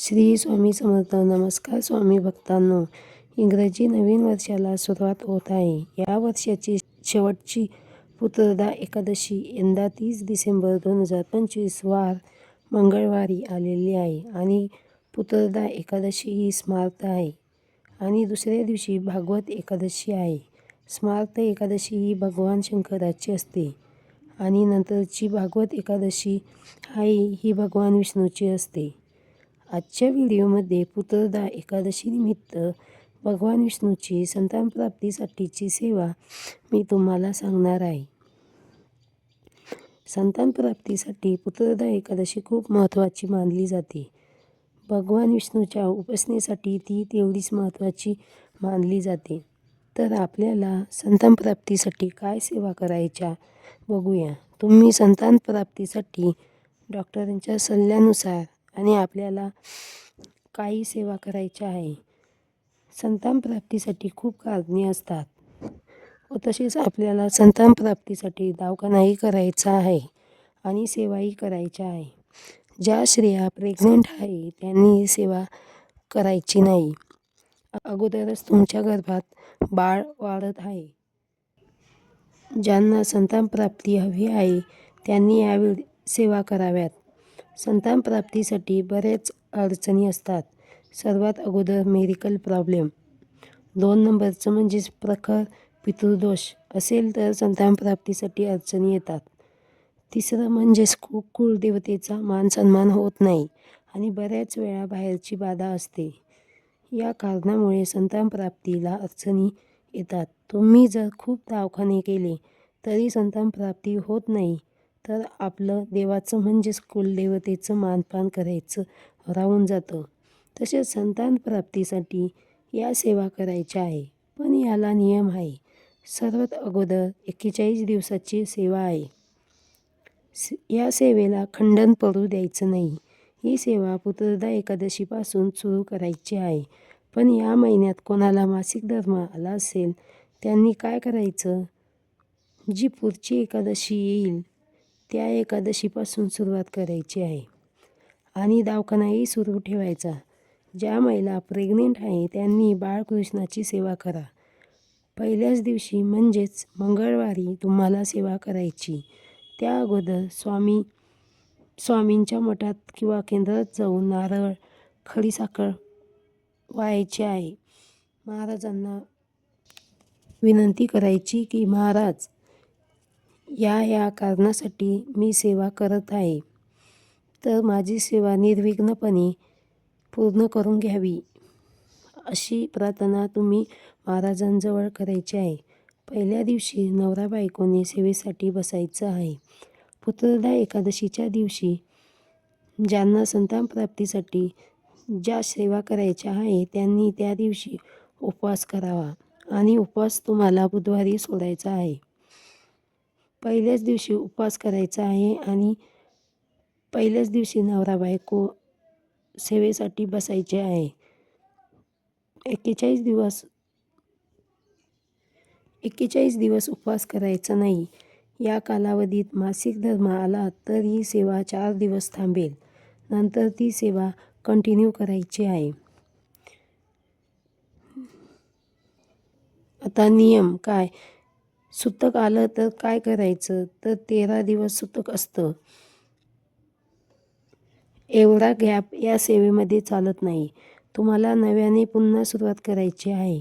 श्री स्वामी समर्थ. नमस्कार स्वामी भक्तांनो. इंग्रजी नवीन वर्षाला सुरुवात होत आहे. या वर्षाची शेवटची पुत्रदा एकादशी यंदा 30 डिसेंबर 2025 वार मंगळवारी आलेली आहे आणि पुत्रदा एकादशी ही स्मार्त आहे आणि दुसऱ्या दिवशी भागवत एकादशी आहे. स्मार्त एकादशी ही भगवान शंकराची असते आणि नंतरची भागवत एकादशी ही भगवान विष्णूची असते. आजच्या व्हिडिओमध्ये पुत्रदा एकादशीनिमित्त भगवान विष्णूची संतानप्राप्तीसाठीची सेवा मी तुम्हाला सांगणार आहे. संतानप्राप्तीसाठी पुत्रदा एकादशी खूप महत्त्वाची मानली जाते. भगवान विष्णूच्या उपासनेसाठी ती तेवढीच महत्त्वाची मानली जाते. तर आपल्याला संतानप्राप्तीसाठी काय सेवा करायच्या बघूया. तुम्ही संतानप्राप्तीसाठी डॉक्टरांच्या सल्ल्यानुसार आणि आपल्याला काही सेवा करायच्या आहे. संतानप्राप्तीसाठी खूप कारणे असतात व तसेच आपल्याला संतानप्राप्तीसाठी दवाखानाही करायचा आहे आणि सेवाही करायच्या आहे. ज्या स्त्रिया प्रेग्नंट आहे त्यांनी ही सेवा करायची नाही. अगोदरच तुमच्या गर्भात बाळ वाढत आहे. ज्यांना संतानप्राप्ती हवी आहे त्यांनी यावेळी सेवा कराव्यात. संतानप्राप्तीसाठी बऱ्याच अडचणी असतात. सर्वात अगोदर मेडिकल प्रॉब्लेम. 2 नंबरचं म्हणजेच प्रखर पितृदोष असेल तर संतानप्राप्तीसाठी अडचणी येतात. तिसरं म्हणजेच कुलदेवतेचा मानसन्मान होत नाही आणि बऱ्याच वेळा बाहेरची बाधा असते. या कारणामुळे संतानप्राप्तीला अडचणी येतात. तुम्ही जर खूप दवाखाने केले तरी संतानप्राप्ती होत नाही तर आपलं देवाचं म्हणजेच कुलदेवतेचं मानपान करायचं राहून जातं. तसेच संतानप्राप्तीसाठी या सेवा करायच्या आहे, पण याला नियम आहे. सर्वात अगोदर 41 दिवसाची सेवा आहे. या सेवेला खंडन पडू द्यायचं नाही. ही सेवा पुत्रदा एकादशीपासून सुरू करायची आहे. पण या महिन्यात कोणाला मासिक धर्म आला असेल त्यांनी काय करायचं? जी पुढची एकादशी येईल त्या एकादशीपासून सुरुवात करायची आहे आणि दवाखानाही सुरू ठेवायचा. ज्या महिला प्रेग्नेंट आहे त्यांनी बाळकृष्णाची सेवा करा. पहिल्याच दिवशी म्हणजेच मंगळवारी तुम्हाला सेवा करायची. त्या अगोदर स्वामींच्या मठात किंवा केंद्रात जाऊन नारळ, खडीसाखर वाहायची आहे. महाराजांना विनंती करायची की महाराज, या कारणासाठी मी सेवा करत आहे, तर माझी सेवा निर्विघ्नपणे पूर्ण करून घ्यावी, अशी प्रार्थना तुम्ही महाराजांजवळ करायची आहे. पहिल्या दिवशी नवरा बायकोने सेवेसाठी बसायचं आहे. पुत्रदा एकादशीच्या दिवशी ज्यांना संतानप्राप्तीसाठी ज्या सेवा करायच्या आहे त्यांनी त्या दिवशी उपवास करावा आणि उपवास तुम्हाला बुधवारी सोडायचा आहे. पहिल्याच दिवशी उपवास करायचा आहे आणि पहिल्याच दिवशी नवरा बायको सेवेसाठी बसायचे आहे. 41 दिवस उपवास करायचा नाही. या कालावधीत मासिक धर्म आला तर ही सेवा 4 दिवस थांबेल. नंतर ती सेवा कंटिन्यू करायची आहे. आता नियम काय? सुतक आलं तर काय करायचं? तर 13 दिवस सुतक असतं. एवढा गॅप या सेवेमध्ये चालत नाही. तुम्हाला नव्याने पुन्हा सुरुवात करायची आहे.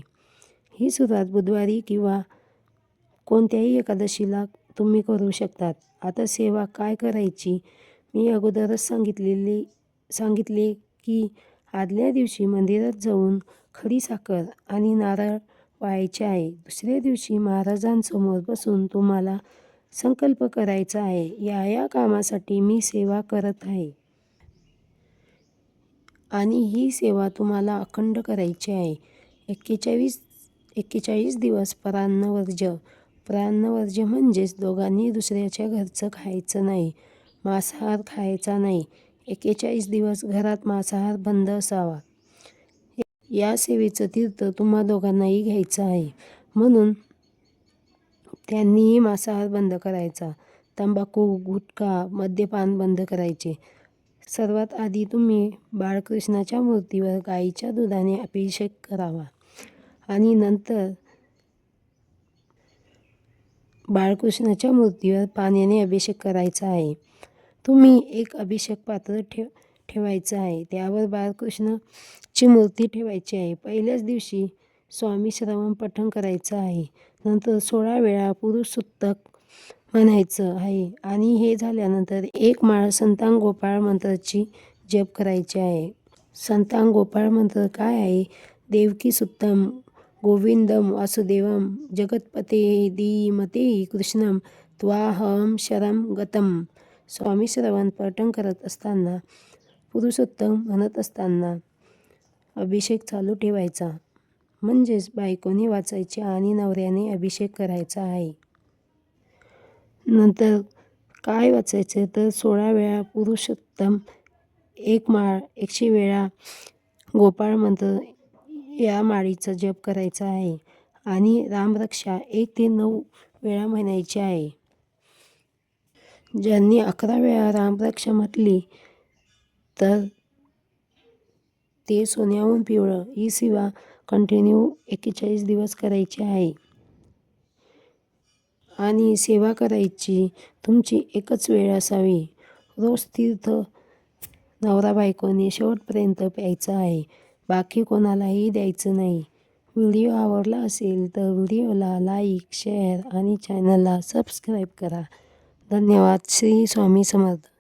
ही सुरुवात बुधवारी किंवा कोणत्याही एकादशीला तुम्ही करू शकतात. आता सेवा काय करायची? मी अगोदरच सांगितले की आदल्या दिवशी मंदिरात जाऊन खडीसाखर आणि नारळ वाहायचे आहे. दुसऱ्या दिवशी महाराजांसमोर बसून तुम्हाला संकल्प करायचा आहे, या कामासाठी मी सेवा करत आहे आणि ही सेवा तुम्हाला अखंड करायची आहे. 41 दिवस प्राणवर्ज्य. प्राणवर्ज्य म्हणजेच दोघांनी दुसऱ्याच्या घरचं खायचं नाही, मांसाहार खायचा नाही. 41 दिवस घरात मांसाहार बंद असावा. या सेवेचं तीर्थ तुम्हा दोघांनाही घ्यायचं आहे, म्हणून त्यांनीही मांसाहार बंद करायचा. तंबाखू, गुटखा, मद्यपान बंद करायचे. सर्वात आधी तुम्ही बाळकृष्णाच्या मूर्तीवर गाईच्या दुधाने अभिषेक करावा आणि नंतर बाळकृष्णाच्या मूर्तीवर पाण्याने अभिषेक करायचा आहे. तुम्ही एक अभिषेक पात्र ठेवायचं आहे. त्यावर बाळकृष्णाची मूर्ती ठेवायची आहे. पहिल्याच दिवशी स्वामी श्रवण पठण करायचं आहे. नंतर 16 वेळा पुरुष सुक्तक म्हणायचं आहे आणि हे झाल्यानंतर एक माळ संतान गोपाळ मंत्राची जप करायची आहे. संतान गोपाळ मंत्र काय आहे? देवकी सुत्तम गोविंदम वासुदेवम जगतपते धीमते कृष्णम त्वाहम शरम गतम. स्वामी श्रवण पठण करत असताना पुरुषोत्तम म्हणत असताना अभिषेक चालू ठेवायचा, म्हणजेच बायकोने वाचायचे आणि नवऱ्याने अभिषेक करायचा आहे. नंतर काय वाचायचं तर 16 वेळा पुरुषोत्तम, एक माळ 100 वेळा गोपाळ मंत्र या माळीचा जप करायचा आहे आणि रामरक्षा 1 ते 9 वेळा म्हणायची आहे. ज्यांनी 11 वेळा रामरक्षा म्हटली तर ते सोन्याहून पिवळं ही सेवा कंटिन्यू 41 दिवस करायची आहे. आणि सेवा करायची तुमची एकच वेळ असावी. रोज तीर्थ नवरा बायकोने शेवटपर्यंत प्यायचं आहे. बाकी कोणालाही द्यायचं नाही. व्हिडिओ आवडला असेल तर व्हिडिओला लाईक, शेअर आणि चॅनलला सबस्क्राईब करा. धन्यवाद. श्री स्वामी समर्थ.